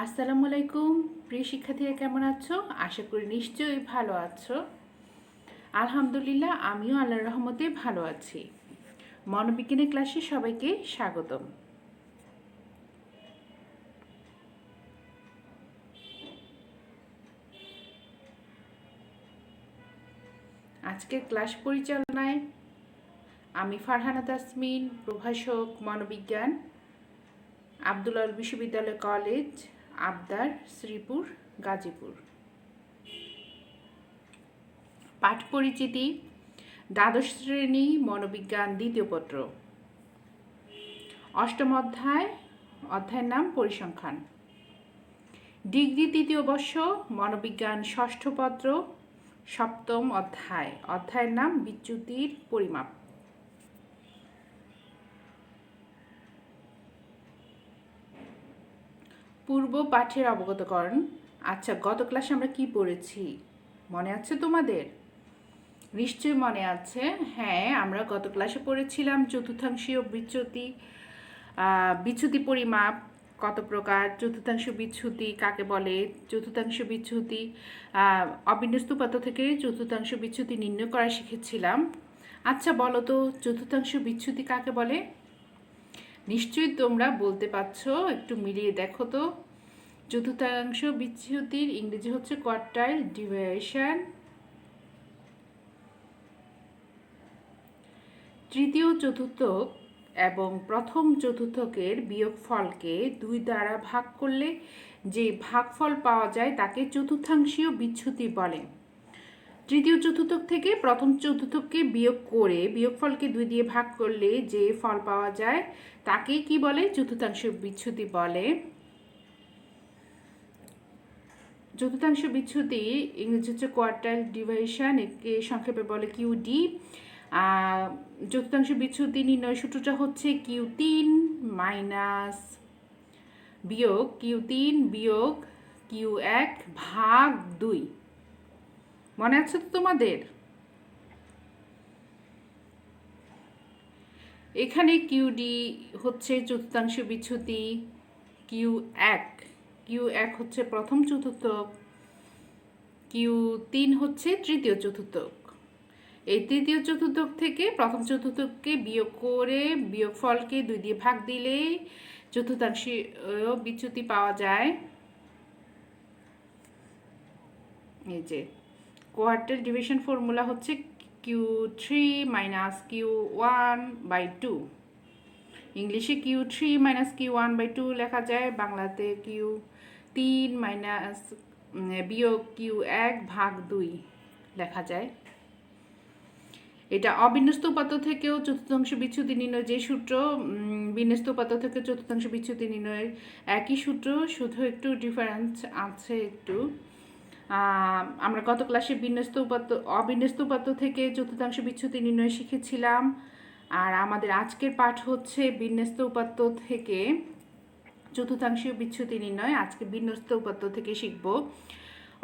আসসালামু আলাইকুম প্রিয় শিক্ষার্থীরা, কেমন আছো? আশা করি নিশ্চয়ই ভালো আছো। আলহামদুলিল্লাহ, আমিও আল্লাহর রহমতে ভালো আছি। মনোবিজ্ঞানের ক্লাসে সবাইকে স্বাগতম। আজকের ক্লাস পরিচালনায় আমি ফারহানা তাসমিন, প্রভাষক মনোবিজ্ঞান, আব্দুল বিশ্ববিদ্যালয় কলেজ, আবদার, শ্রীপুর, গাজীপুর। পাঠ পরিচিতি, দ্বাদশ শ্রেণী মনোবিজ্ঞান দ্বিতীয় পত্র, অষ্টম অধ্যায়ের নাম পরিসংখ্যান। ডিগ্রি তৃতীয় বর্ষ মনোবিজ্ঞান ষষ্ঠ পত্র, সপ্তম অধ্যায়ের নাম বিচ্যুতির পরিমাপ। পূর্ব পাঠের অবগতকরণ। আচ্ছা, গত ক্লাসে আমরা কি পড়েছি মনে আছে তোমাদের? নিশ্চয়ই মনে আছে। হ্যাঁ, আমরা গত ক্লাসে পড়েছিলাম চতুর্থাংশীয় বিচ্যুতি পরিমাপ কত প্রকার, চতুর্থাংশ বিচ্যুতি কাকে বলে, চতুর্থাংশ বিচ্যুতি অবিন্যস্ত উপাত্ত থেকে চতুর্থাংশ বিচ্যুতি নির্ণয় করা শিখেছিলাম। আচ্ছা বলো তো, চতুর্থাংশ বিচ্যুতি কাকে বলে? নিশ্চয়ই তোমরা বলতে পারছো, একটু মিলিয়ে দেখো তো। চতুর্থাংশ বিচ্যুতির ইংরেজি হচ্ছে কোয়ার্টাইল ডিভিয়েশন। তৃতীয় চতুর্থক এবং প্রথম চতুর্থকের বিয়োগফলকে 2 দ্বারা ভাগ করলে যে ভাগফল পাওয়া যায় তাকে চতুর্থাংশীয় বিচ্যুতি বলে। তৃতীয় চতুর্থক থেকে প্রথম চতুর্থককে বিয়োগ করে বিয়োগফলকে 2 দিয়ে ভাগ করলে যে ফল পাওয়া যায় তাকে কি বলে? চতুর্থাংশ বিচ্যুতি বলে। চতুর্থাংশ বিচ্যুতি ইংরেজি হচ্ছে কোয়ার্টাইল ডিভিয়েশন, একে সংক্ষেপে বলে কিউডি। চতুর্থাংশ বিচ্যুতি নির্ণয় সূত্রটা হচ্ছে Q3 বিয়োগ Q1 ভাগ 2। মনে আছে তো তোমাদের? এখানে কিউডি হচ্ছে চতুর্থাংশ বিচ্যুতি, Q1 হচ্ছে প্রথম চতুর্থক, Q3 হচ্ছে তৃতীয় চতুর্থক। এই তৃতীয় চতুর্থক থেকে প্রথম চতুর্থককে বিয়োগ করে বিয়োগফলকে 2 দিয়ে ভাগ দিলে চতুর্থাংশীয় বিচ্যুতি পাওয়া যায়। এই যে কোয়ার্টাইল ডিভিশন ফর্মুলা হচ্ছে Q3 - Q1/2। ইংলিশে Q3 - Q1/2 লেখা যায়, বাংলাতে Q3 বিয়োগ Q1 ভাগ 2 লেখা যায়। এটা অবিন্যস্ত উপাত্ত থেকেও চতুর্থাংশ বিচ্যুতি নির্ণয় যে সূত্র, বিন্যস্ত উপাত্ত থেকে চতুর্থাংশ বিচ্যুতি নির্ণয়ের একই সূত্র, শুধু একটু ডিফারেন্স আছে একটু। আমরা গত ক্লাসে অবিন্যস্ত উপাত্ত থেকে চতুর্থাংশ বিচ্যুতি নির্ণয় শিখেছিলাম। আর আমাদের আজকের পাঠ হচ্ছে বিন্যস্ত উপাত্ত থেকে চতুর্থাংশীয় বিচ্যুতি নির্ণয়। আজকে বিন্যস্ত উপাত্ত থেকে শিখব।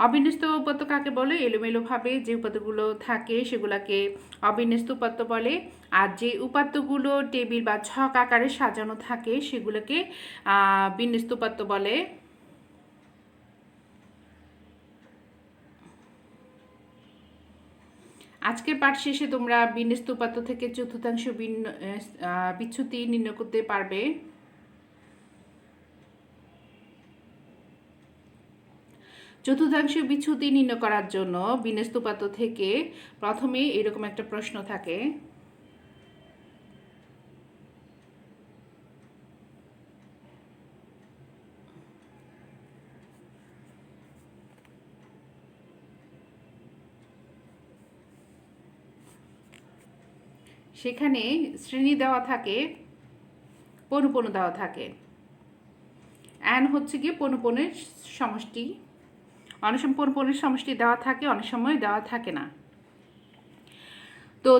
অবিন্যস্ত উপাত্ত কাকে বলে? এলোমেলোভাবে যে উপাত্তগুলো থাকে সেগুলোকে অবিন্যস্ত উপাত্ত বলে। আর যে উপাত্তগুলো টেবিল বা ছক আকারে সাজানো থাকে সেগুলোকে বিন্যস্ত উপাত্ত বলে। আজকের পাঠ শেষে তোমরা বিন্যস্ত উপাত্ত থেকে চতুর্থাংশ বিচ্যুতি নির্ণয় করতে পারবে। চতুর্থাংশ বিচ্যুতি নির্ণয় করার জন্য বিন্যস্ত উপাত্ত থেকে প্রথমে এরকম একটা প্রশ্ন থাকে। সেখানে শ্রেণী দেওয়া থাকে, পনুপনু দেওয়া থাকে। n হচ্ছে গিয়ে পনুপনের সমষ্টি। অনেক সময় পনুপনের সমষ্টি দেওয়া থাকে, অনেক সময় দেওয়া থাকে না। তো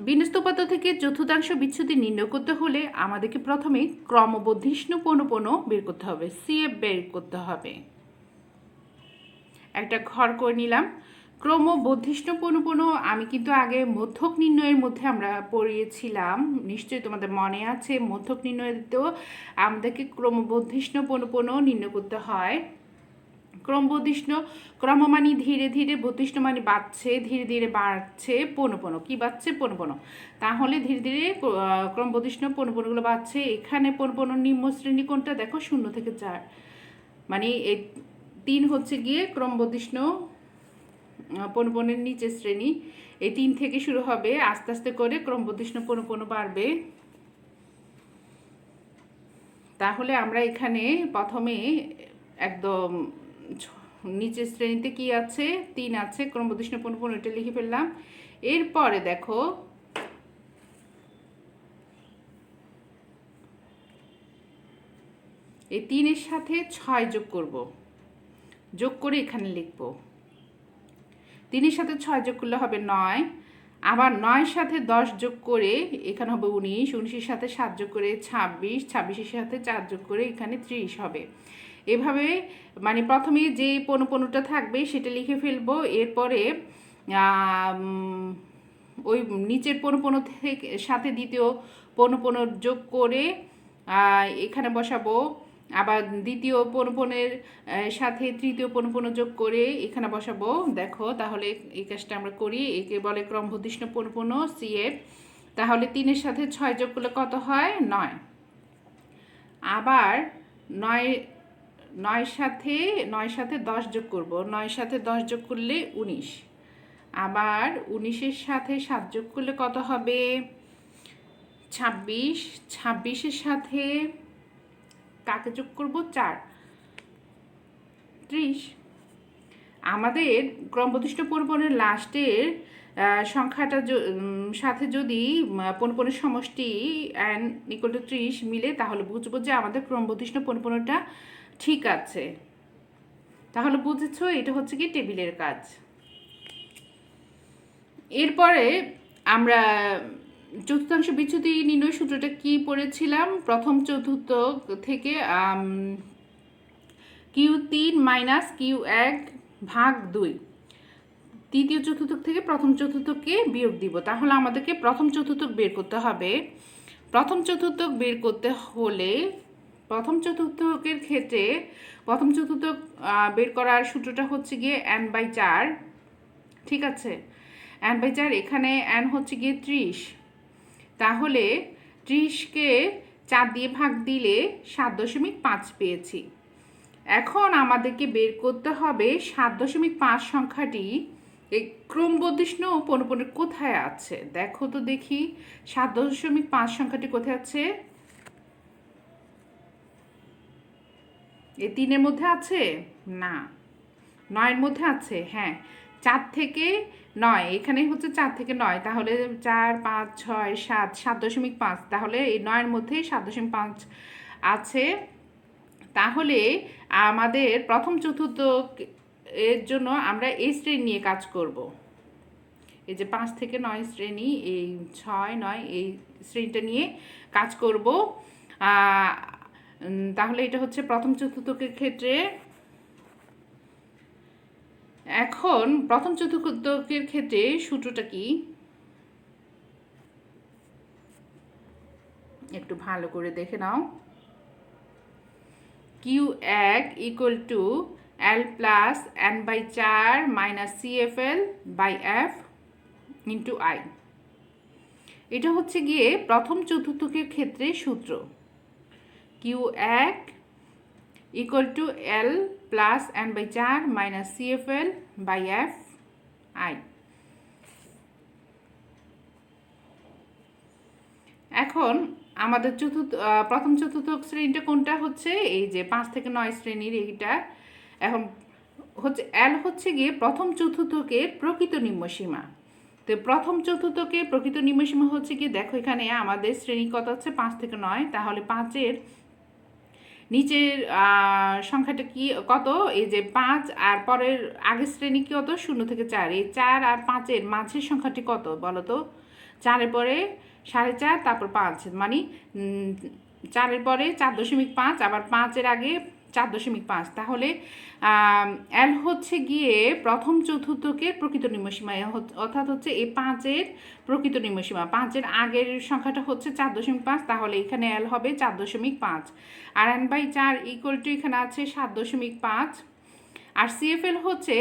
বিন্যস্ত উপাত্ত থেকে চতুর্থাংশ বিচ্যুতি নির্ণয় করতে হলে আমাদেরকে প্রথমে ক্রমবর্ধিষ্ণু পনুপনু বের করতে হবে, CF বের করতে হবে। একটা ঘর করে নিলাম। ক্রমবর্ধিষ্ণু পনুপনু আমি কিন্তু আগে মধ্যক নির্ণয়ের মধ্যে আমরা পড়িয়েছিলাম, নিশ্চয়ই তোমাদের মনে আছে। মধ্যক নির্ণয়েতেও আমাদেরকে ক্রমবর্ধিষ্ণু পনুপনু নির্ণয় করতে হয়। ক্রমবর্ধিষ্ণু ক্রমমানি ধীরে ধীরে, বর্ধিষ্ণু মানে বাড়ছে, ধীরে ধীরে বাড়ছে, পনুপনু কি বাড়ছে? পনুপনু। তাহলে ধীরে ধীরে ক্রমবর্ধিষ্ণু পনুপনুগুলো বাড়ছে। এখানে পনুপনুর নিম্ন শ্রেণী কোনটা দেখো? 0 থেকে 4, মানে এই 3 হচ্ছে গিয়ে ক্রমবর্ধিষ্ণু পনুপনের নিচের শ্রেণী। এই 3 থেকে শুরু হবে, আস্তে আস্তে করে ক্রমবর্ধিষ্ণু পনুপনু বাড়বে। তাহলে আমরা এখানে প্রথমে একদম নিচের শ্রেণীতে কি আছে? 3 আছে, ক্রমবর্ধিষ্ণু পনুপনু, এটা লিখে ফেললাম। এরপরে দেখো এই 3-এর সাথে 6 যোগ করব, যোগ করে এখানে লিখব। 3-এর সাথে 6 যোগ করলে হবে 9, আবার 9-এর সাথে 10 যোগ করে এখানে হবে 19, 19-এর সাথে 7 যোগ করে 26, 26-এর সাথে 4 যোগ করে এখানে 30 হবে। এভাবে মানে প্রথমে যে পনুপনুটা থাকবে সেটা লিখে ফেলবো। এরপরে ওই নিচের পনুপনু থেকে সাথে দ্বিতীয় পনুপনু যোগ করে এখানে বসাবো। আবার দ্বিতীয় পনুপনের সাথে তৃতীয় পনুপনু যোগ করে এখানে বসাবো। দেখো তাহলে এই কাজটা আমরা করি, একে বলে ক্রমবর্ধিষ্ণু পনুপনু, CF। তাহলে 3-এর সাথে 6 যোগ করলে কত হয়? 9। আবার 9-এর সাথে 10 যোগ করব, 9-এর সাথে 10 যোগ করলে 19। আবার 19-এর সাথে 7 যোগ করলে কত হবে? 26। 26-এর সাথে কাকে যোগ করব? 4, 30। আমাদের ক্রমবর্ধিষ্ণু পনুপনের লাস্টের সংখ্যাটা সাথে যদি পনুপনের সমষ্টি n = 30 মিলে, তাহলে বুঝবো যে আমাদের ক্রমবর্ধিষ্ণু পনুপনটা ঠিক আছে। তাহলে বুঝেছো, এটা হচ্ছে কি টেবিলের কাজ। এরপরে আমরা চতুর্থাংশ বিচ্যুতি নির্ণয় সূত্রটা কি পড়েছিলাম? প্রথম চতুর্থ থেকে Q3 - Q1 ভাগ 2, তৃতীয় চতুর্থক থেকে প্রথম চতুর্থককে বিয়োগ দিব। তাহলে আমাদেরকে প্রথম চতুর্থক বের করতে হবে। প্রথম চতুর্থক বের করতে হলে প্রথম চতুর্থকের ক্ষেত্রে প্রথম চতুর্থক বের করার সূত্রটা হচ্ছে গিয়ে n/4, ঠিক আছে? n/4, এখানে n হচ্ছে গিয়ে 30। তাহলে 30-কে 4 দিয়ে ভাগ দিলে 7.5 পেয়েছি। এখন আমাদেরকে বের করতে হবে 7.5 সংখ্যাটি এই ক্রমবর্ধিষ্ণু পনুপনের কোথায় আছে। দেখো তো দেখি 7.5 সংখ্যাটি কোথায় আছে? এই 3-এর মধ্যে আছে? না। 9-এর মধ্যে আছে? হ্যাঁ। 4 থেকে 9, এখানে হচ্ছে 4 থেকে 9, তাহলে 4, 5, 6, 7, 7.5। তাহলে এই 9-এর মধ্যেই 7.5 আছে। তাহলে আমাদের প্রথম চতুর্থ এর জন্য আমরা এই শ্রেণী নিয়ে কাজ করব। এই যে 5 থেকে 9 শ্রেণী, এই 6, 9 এই শ্রেণীটা নিয়ে কাজ করব। তাহলে এটা হচ্ছে প্রথম চতুর্থকের ক্ষেত্রে। এখন প্রথম চতুর্থকের ক্ষেত্রে সূত্রটা কি একটু ভালো করে দেখে নাও। Q1 = L + n/4 - CFL/F × I। এটা হচ্ছে গিয়ে প্রথম চতুর্থকের ক্ষেত্রে সূত্র। Q1 = L + n/4 - CFL/F I। এখন আমাদের প্রথম চতুর্থক শ্রেণীটা কোনটা হচ্ছে? এই যে 5 থেকে 9 শ্রেণীর এইটা। এখন হচ্ছে L হচ্ছে গিয়ে প্রথম চতুর্থকের প্রকৃত নিম্নসীমা। তো প্রথম চতুর্থকের প্রকৃত নিম্নসীমা হচ্ছে কি, দেখো এখানে আমাদের শ্রেণী কত হচ্ছে? 5 থেকে 9। তাহলে 5-এর নিচের সংখ্যাটা কি কত? এই যে 5, আর পরের আগের শ্রেণী কি কত? 0 থেকে 4। এই 4 আর 5-এর মাঝের সংখ্যাটি কত বলো তো? 4-এর পরে 4.5, তারপর 5, মানে 4-এর পরে 4.5, আবার 5-এর আগে 4.5। তাহলে এল হচ্ছে গিয়ে প্রথম চতুর্থকের প্রকৃত নিম্নসীমা, অর্থাৎ হচ্ছে এই 5-এর প্রকৃত নিম্নসীমা। 5-এর আগের সংখ্যাটা হচ্ছে 4.5, তাহলে এখানে এল হবে 4.5। আর n/4 ইকুয়াল টু এখানে আছে 7.5। আর সিএফএল হচ্ছে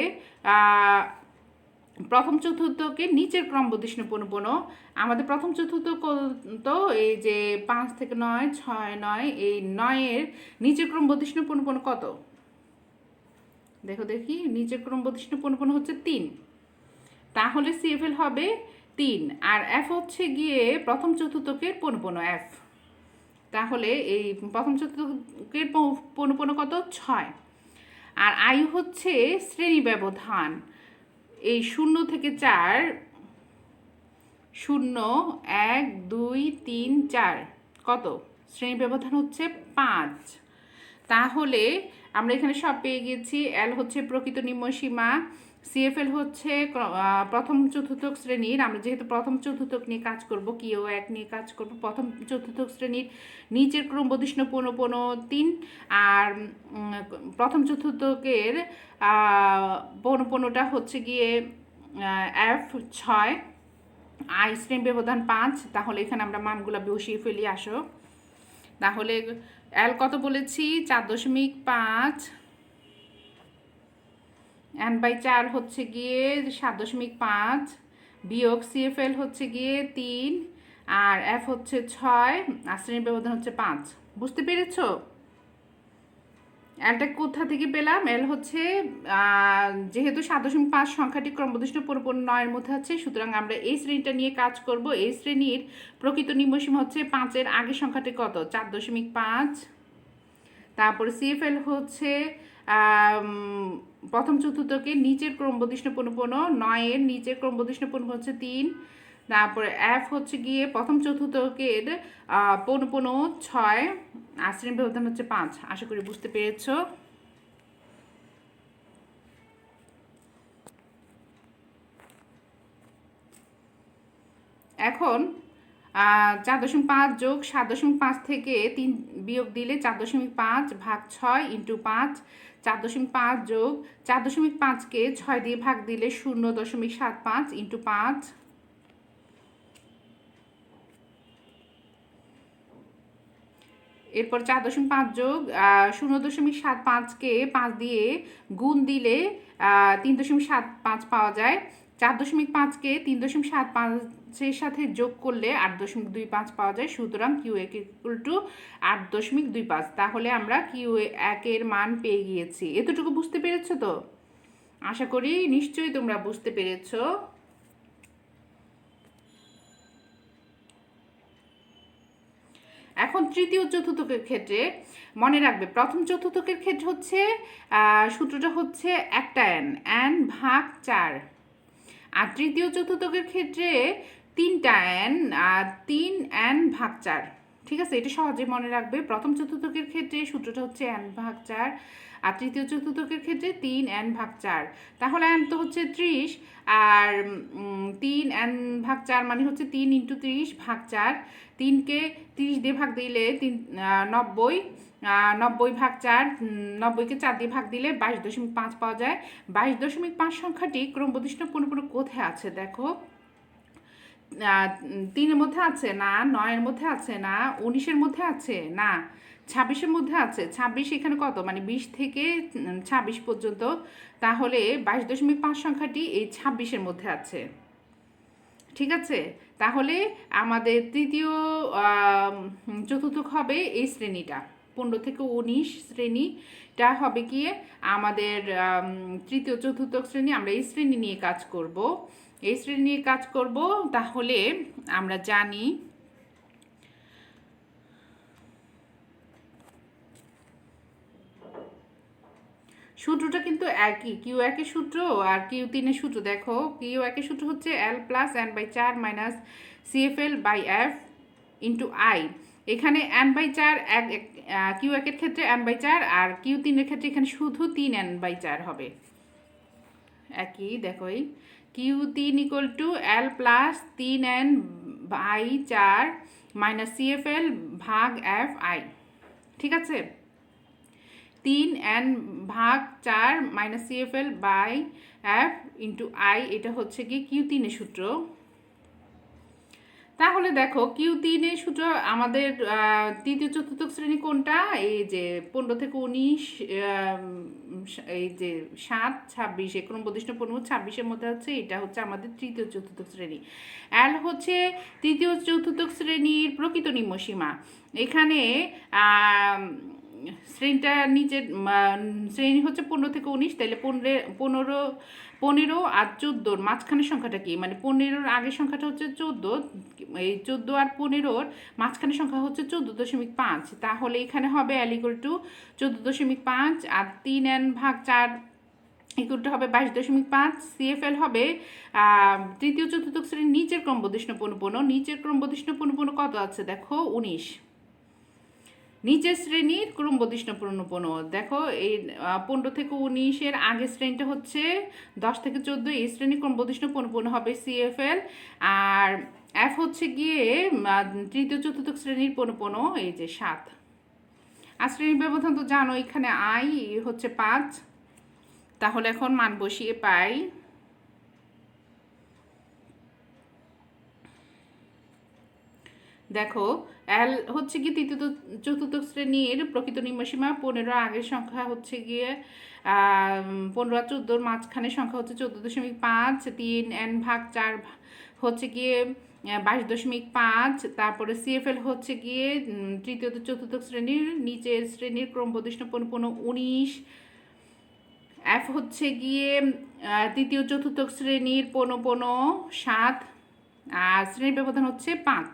প্রথম চতুর্থকে নিচের ক্রম বর্ধিষ্ণু পুনঃপুন। আমাদের প্রথম চতুর্থ তো এই যে 5 থেকে 9, 6, 9, এই 9-এর নিচের ক্রম বর্ধিষ্ণু পুনঃপুন কত? দেখি নিচের ক্রম বর্ধিষ্ণু পুনঃপুন হচ্ছে 3, তাহলে সিএফএল হবে 3। আর এফ হচ্ছে গিয়ে প্রথম চতুর্থকের পুনঃপুন এফ, তাহলে এই প্রথম চতুর্থকের পুনঃপুন কত? 6। আর আয়ু হচ্ছে শ্রেণী ব্যবধান, এই 0 থেকে 4, 0, 1, 2, 3, 4 কত? শ্রেণী ব্যবধান হচ্ছে 5। তাহলে আমরা এখানে সব পেয়ে গেছি। এল হচ্ছে প্রকৃত নিম্নসীমা, সিএফএল হচ্ছে প্রথম চতুর্থক শ্রেণীর, আমরা যেহেতু প্রথম চতুর্থক নিয়ে কাজ করব, কিও 1 নিয়ে কাজ করব, প্রথম চতুর্থক শ্রেণীর নিচের ক্রম বর্ধিষ্ণু পুনঃপুন 3, আর প্রথম চতুর্থকের পুনঃপুনটা হচ্ছে গিয়ে এফ 6, আই শ্রেণী ব্যবধান 5। তাহলে এখানে আমরা মানগুলো বসিয়ে ফেলি, আসো। তাহলে এল কত বলেছি? 4.5, n/4 হচ্ছে গিয়ে 7.5 বিয়োগ সিএফএল হচ্ছে গিয়ে 3, আর এফ হচ্ছে 6, আর শ্রেণী ব্যবধান হচ্ছে 5। বুঝতে পেরেছো? এলটা কোথা থেকে পেলাম? এল হচ্ছে যেহেতু 7.5 সংখ্যাটি ক্রমবর্ধিষ্ণু পুনঃপুন 9-এর মধ্যে আছে, সুতরাং আমরা এই শ্রেণীটা নিয়ে কাজ করব। এই শ্রেণীর প্রকৃত নিম্নসীমা হচ্ছে 5-এর আগের সংখ্যাটি কত? 4.5। তারপরে সিএফএল হচ্ছে প্রথম চতুর্থকে নিচের ক্রমবর্ধিষ্ণু পুনঃপুন 9-এর নিচের ক্রমবর্ধিষ্ণু পুনঃপুন হচ্ছে 3। তারপরে এফ হচ্ছে গিয়ে প্রথম চতুর্থকের পুনঃপুন 6, আর শ্রেণী ব্যবধান হচ্ছে 5। আশা করি বুঝতে পেরেছ। এখন 4.5 যোগ 7.5 থেকে 3 বিয়োগ দিলে 4.5 ভাগ 6 ইন্টু 5, 4.5 যোগ 4.5কে 6 দিয়ে ভাগ দিলে 0.75 ইন্টু 5, এরপর 4.5 যোগ 0.75কে 5 দিয়ে গুণ দিলে 3.75 পাওয়া যায়। 4.5কে 3.75-এর সাথে যোগ করলে 8.25 পাওয়া যায়। সুতরাং কিউ এক ইকুয়াল টু 8.25। তাহলে আমরা কিউ একের মান পেয়ে গিয়েছি। এতটুকু বুঝতে পেরেছো তো? আশা করি নিশ্চয়ই তোমরা বুঝতে পেরেছো। এখন তৃতীয় চতুর্থকের ক্ষেত্রে মনে রাখবে, প্রথম চতুর্থকের ক্ষেত্রে হচ্ছে সূত্রটা হচ্ছে একটা n ভাগ 4, আর তৃতীয় চতুর্থকের ক্ষেত্রে 3টা n, 3n ভাগ 4। ঠিক আছে, এটা সহজে মনে রাখবে। প্রথম চতুর্থকের ক্ষেত্রে সূত্রটা হচ্ছে n ভাগ 4, আর তৃতীয় চতুর্থকের ক্ষেত্রে 3n ভাগ 4। তাহলে n তো হচ্ছে 30, আর 3n ভাগ 4 মানে হচ্ছে 3 × 30 ভাগ 4। 3কে 30 দিয়ে ভাগ দিলে 90, 90 ভাগ 4, 90কে 4 দিয়ে ভাগ দিলে 22.5 পাওয়া যায়। 22.5 সংখ্যাটি ক্রমবর্ধিষ্ণু পুনঃপুন কোথায় আছে? দেখো, 3-এর মধ্যে আছে না, 9-এর মধ্যে আছে না, 19-এর মধ্যে আছে না, 26-এর মধ্যে আছে। 26 এখানে কত? মানে 20 থেকে 26 পর্যন্ত। তাহলে 22.5 সংখ্যাটি এই 26-এর মধ্যে আছে। ঠিক আছে, তাহলে আমাদের তৃতীয় চতুর্থক হবে এই শ্রেণীটা, 15 থেকে 19 শ্রেণীটা হবে কি আমাদের তৃতীয় চতুর্থক শ্রেণী। আমরা এই শ্রেণী নিয়ে কাজ করব, এই শ্রেণী নিয়ে কাজ করব। তাহলে আমরা জানি সূত্রটা কিন্তু একই, কিউ একের সূত্র আর কিউ তিনের সূত্র। দেখো, কিউ একের সূত্র হচ্ছে L plus n/4 minus CFL by F into I. এখানে n/4 কিউ একের ক্ষেত্রে n/4, আর কিউ তিনের ক্ষেত্রে এখানে শুধু 3n/4 হবে। একই, দেখো, Q 3 equal to L plus 3n/4 minus CFL ভাগ এফ আই। ঠিক আছে, 3n ভাগ 4 minus CFL by F into I, এটা হচ্ছে কি Q3 এর সূত্র। তাহলে দেখো Q3 এর সূত্র আমাদের তৃতীয় চতুর্থ শ্রেণী কোনটা, এই যে 15 থেকে 19, এই যে 7, 26 ক্রম বর্ধিষ্ণু 15, 26-এর মধ্যে হচ্ছে, এটা হচ্ছে আমাদের তৃতীয় চতুর্থ শ্রেণী। L হচ্ছে তৃতীয় চতুর্থ শ্রেণীর প্রকৃত নিম্নসীমা। এখানে শ্রেণীটা নিচের শ্রেণী হচ্ছে 15 থেকে 19, তাহলে 15 আর 14-র মাঝখানের সংখ্যাটা কি, মানে 15-র আগের সংখ্যাটা হচ্ছে 14, এই 14 আর 15-র মাঝখানের সংখ্যা হচ্ছে 14.5, তাহলে এখানে হবে L equal to 14.5 R 3n ভাগ 4 ইকুয়াল টু হবে 22.5। CFL হবে তৃতীয় চতুর্থ শ্রেণীর নিচের ক্রম বর্ধিষ্ণু পুনঃপুন। নিচের ক্রম বর্ধিষ্ণু পুনঃপুন কত আছে দেখো 19, নিচের শ্রেণীর ক্রম বর্ধিষ্ণু পুনঃপুন দেখো এই 15 থেকে 19-এর আগের শ্রেণীটা হচ্ছে 10 থেকে 14, এই শ্রেণীর ক্রম বর্ধিষ্ণু পুনঃপুন হবে CFL, আর F হচ্ছে গিয়ে তৃতীয় চতুর্থ শ্রেণীর পুনঃপুন, এই যে 7। আর শ্রেণীর ব্যবধান তো জানো, এখানে I হচ্ছে 5, তাহলে এখন মান বসিয়ে পাই দেখো L হচ্ছে কি তৃতীয় চতুর্থ শ্রেণীর প্রকৃত নিম্নসীমা, 15 আগের সংখ্যা হচ্ছে গিয়ে 15 আর 14-র মাঝখানের সংখ্যা হচ্ছে 14.5, 3n ভাগ 4 হচ্ছে গিয়ে 22.5, তারপরে CFL হচ্ছে গিয়ে তৃতীয় চতুর্থ শ্রেণীর নিচের শ্রেণীর ক্রম বর্ধিষ্ণু পুনঃপুন 19, F হচ্ছে গিয়ে তৃতীয় চতুর্থ শ্রেণীর পুনঃপুন 7, আর শ্রেণীর ব্যবধান হচ্ছে 5।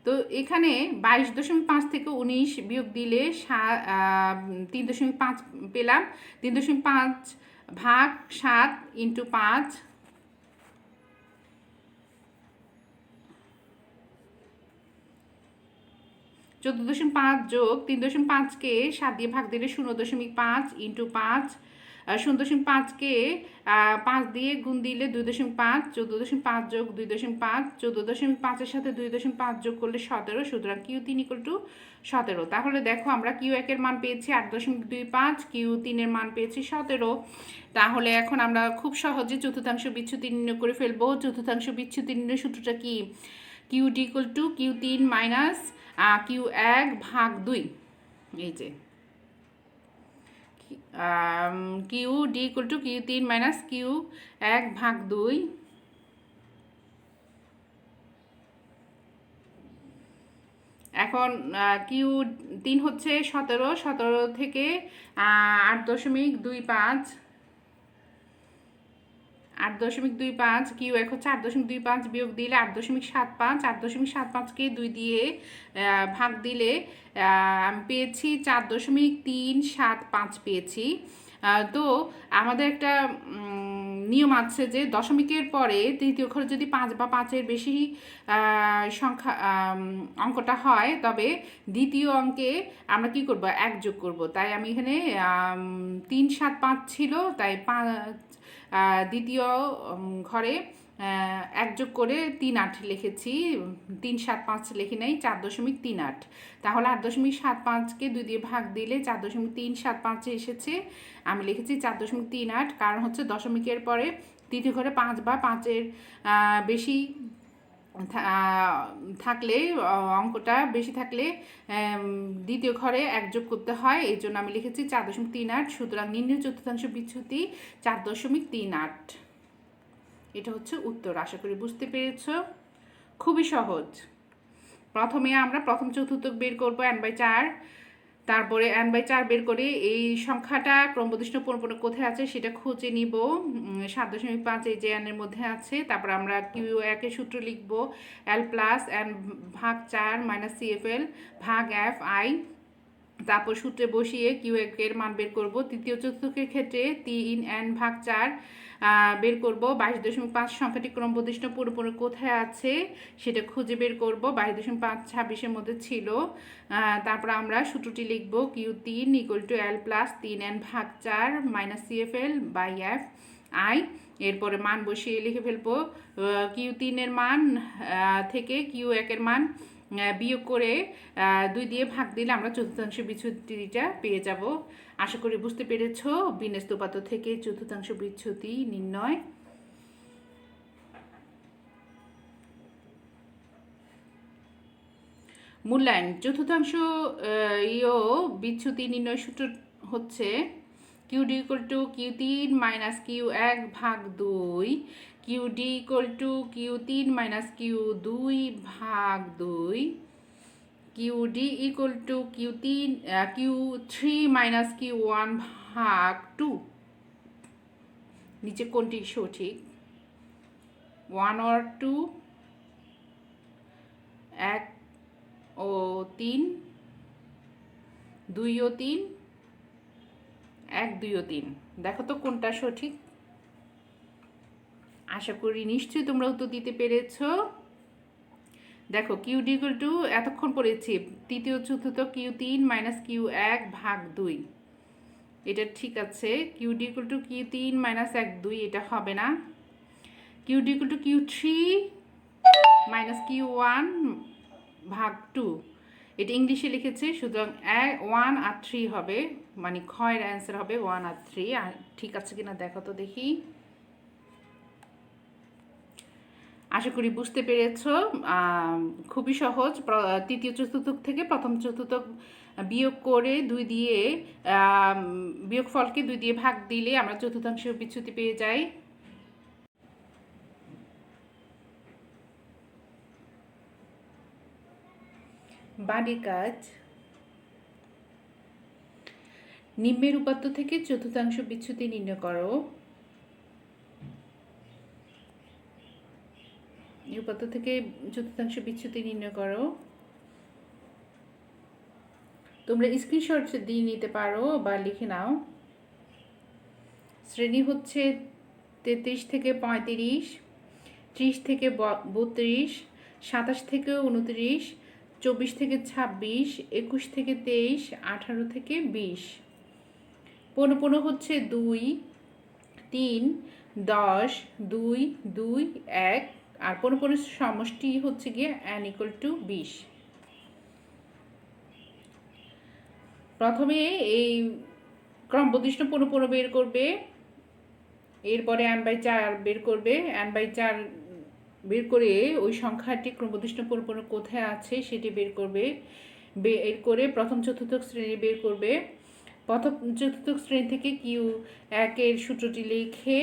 তো এখানে 22.5 থেকে 19 বিয়োগ দিলে 3.5 পেলাম। 3.5 ভাগ 7 ইন্টু 5, 14.5 যোগ 3.5-কে 7 দিয়ে ভাগ দিলে 0.5 ইন্টু 5, 0.5-কে 5 দিয়ে গুণ দিলে 2.5, 14.5 যোগ 2.5, 14.5-এর সাথে 2.5 যোগ করলে 17, সুতরাং Q3 ইকুয়াল টু 17। তাহলে দেখো আমরা Q1-এর মান পেয়েছি 8.25, Q3-এর মান পেয়েছি 17। তাহলে এখন আমরা খুব সহজে চতুর্থাংশ বিচ্যুতি নির্ণয় করে ফেলবো। চতুর্থাংশ বিচ্যুতি নির্ণয় সূত্রটা কি, Q3 equal to Q3 minus Q1 ভাগ 2, এই যে QD equal to Q3 minus Q1 ভাগ 2। এখন Q3 হচ্ছে 17 থেকে 8.25, 8.25, Q1 হচ্ছে 8.25 বিয়োগ দিলে 8.75, 8.75-কে 2 দিয়ে ভাগ দিলে আমি পেয়েছি 4.375 পেয়েছি। তো আমাদের একটা নিয়ম আছে যে দশমিকের পরে তৃতীয় অক্ষরে যদি 5 বা 5-এর বেশি সংখ্যা অঙ্কটা হয়, তবে দ্বিতীয় অঙ্কে আমরা কি করব, 1 যোগ করব। তাই আমি এখানে 375 ছিল, তাই দ্বিতীয় ঘরে 1 যোগ করে 38 লিখেছি, 375 লিখি নাই, 4.38। তাহলে 8.75-কে 2 দিয়ে ভাগ দিলে 4.375 এসেছে, আমি লিখেছি 4.38, কারণ হচ্ছে দশমিকের পরে তৃতীয় ঘরে 5 বা 5-এর বেশি থাকলে, অঙ্কটা বেশি থাকলে দ্বিতীয় ঘরে 1 যোগ করতে হয়, এই জন্য আমি লিখেছি 4.38। সুতরাং নির্ণয় চতুর্থাংশ বিচ্যুতি 4.38। এটা হচ্ছে উত্তর। আশা করি বুঝতে পেরেছ, খুবই সহজ। প্রথমে আমরা প্রথম চতুর্থক বের করব n/4, তারপরে n/4 বের করে এই সংখ্যাটা ক্রমবর্ধিষ্ণু পুনঃপুন কোথায় আছে সেটা খুঁজে নিব, 7.5 এই যে n এর মধ্যে আছে। তারপর আমরা Q1 এর সূত্র লিখব, L প্লাস n ভাগ 4 মাইনাস CFL ভাগ FI, তারপর সূত্রে বসিয়ে Q1 এর মান বের করব। তৃতীয় চতুর্থকের ক্ষেত্রে 3n ভাগ 4 বের করব। 22.5 সংখ্যাটি ক্রমবর্ধিষ্ণু পুনঃপুন কোথায় আছে সেটা খুঁজে বের করব। 22.5 26-এর মধ্যে ছিল। তারপর আমরা সূত্রটি লিখব, Q3 equal to L plus 3n ভাগ 4 minus CFL by F, I. এরপরে মান বসিয়ে লিখে ফেলবো Q3 এর মান থেকে Q1 এর মান বিয়োগ করে 2 দিয়ে ভাগ দিলে আমরা চতুর্থাংশ বিচ্যুতিটা পেয়ে যাব। আশা করি বুঝতে পেরেছো বিন্যস্ত উপাত্ত থেকে চতুর্থাংশ বিচ্যুতি নির্ণয়। মূল্যায়ন চতুর্থাংশ বিচ্যুতি নির্ণয় সূত্র হচ্ছে QD = Q3 - Q1 ভাগ 2, QD = Q3 - Q2 ভাগ 2, QD = Q3 - Q1 ভাগ 2। নিচে কোনটি সঠিক? 1 or 2, 1 ও 3, 2 ও 3, 1, 2 ও 3। দেখো তো কোনটা সঠিক। আশা করি নিশ্চয়ই তোমরা উত্তর দিতে পেরেছো। দেখো QD = এতক্ষণ পড়েছি তৃতীয় চতুর্থ Q3 - Q1 ভাগ 2, এটা ঠিক আছে। QD = Q3 - 1, 2 এটা হবে না। QD = Q3 - Q1 ভাগ 2, এটা ইংলিশে লিখেছে, সুতরাং 1 আর 3 হবে, মানে ক্ষয়ের অ্যান্সার হবে 1 আর 3। আর ঠিক আছে কিনা দেখো তো দেখি। আশা করি বুঝতে পেরেছো। খুবই সহজ। তৃতীয় চতুর্থক থেকে প্রথম চতুর্থক বিয়োগ করে 2 দিয়ে বিয়োগফলকে 2 দিয়ে ভাগ দিলে আমরা চতুর্থাংশ বিচ্যুতি পেয়ে যাই। বাড়ির কাজ। নিম্নের উপাত্ত থেকে চতুর্থাংশ বিচ্যুতি নির্ণয় করো। এই উপাত্ত থেকে চতুর্থাংশ বিচ্যুতি নির্ণয় করো। তোমরা স্ক্রিনশট দিয়ে নিতে পারো বা লিখে নাও। শ্রেণী হচ্ছে 33 থেকে 35, 30 থেকে 32, 27 থেকে 29, 24 থেকে 26, 21 থেকে 23, 18 থেকে 20। 15 হচ্ছে 2, 3, 10, 2, 2, 1 আর 15 সমষ্টি হচ্ছে গিয়ে n = 20। প্রথমে এই ক্রমবর্ধিষ্ণু 15 বের করবে, এরপরে n/4 বের করবে। n/4 বের করে ওই সংখ্যাটি ক্রমবর্ধিষ্ণু 15 কোথায় আছে সেটি বের করবে। বের করে প্রথম চতুর্থক শ্রেণী বের করবে। প্রথম চতুর্থক শ্রেণী থেকে Q1 এর সূত্রটি লিখে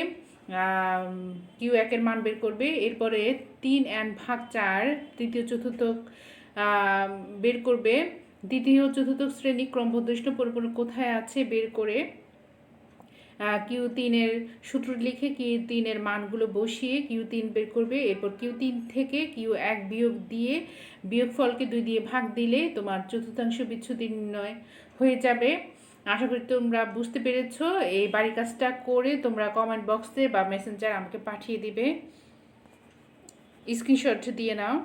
Q1 এর মান বের করবে। এরপরে 3n/4 তৃতীয় চতুর্থক বের করবে। দ্বিতীয় চতুর্থক শ্রেণী ক্রমবর্ধিষ্ণু 15 কোথায় আছে বের করে Q3 এর সূত্র লিখে Q3 এর মানগুলো বসিয়ে Q3 বের করবে। এরপর Q3 থেকে Q1 বিয়োগ দিয়ে বিয়োগফলকে 2 দিয়ে ভাগ দিলে তোমার চতুর্থাংশ বিচ্যুতি নির্ণয় হয়ে যাবে। আশা করি তোমরা বুঝতে পেরেছো। এই বাড়ির কাজটা করে তোমরা কমেন্ট বক্সে বা মেসেঞ্জার আমাকে পাঠিয়ে দিবে। স্ক্রিনশট দিয়ে নাও।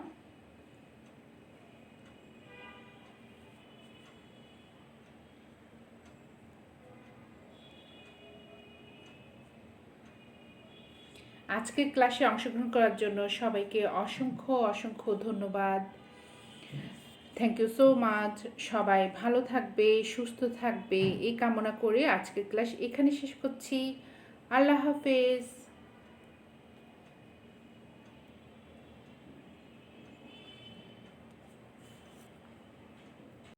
আজকের ক্লাসে অংশগ্রহণ করার জন্য সবাইকে অসংখ্য অসংখ্য ধন্যবাদ। Thank you so much. সবাই ভালো থাকবে, সুস্থ থাকবে এই কামনা করে আজকের ক্লাস এখানে শেষ করছি। আল্লাহ হাফেজ।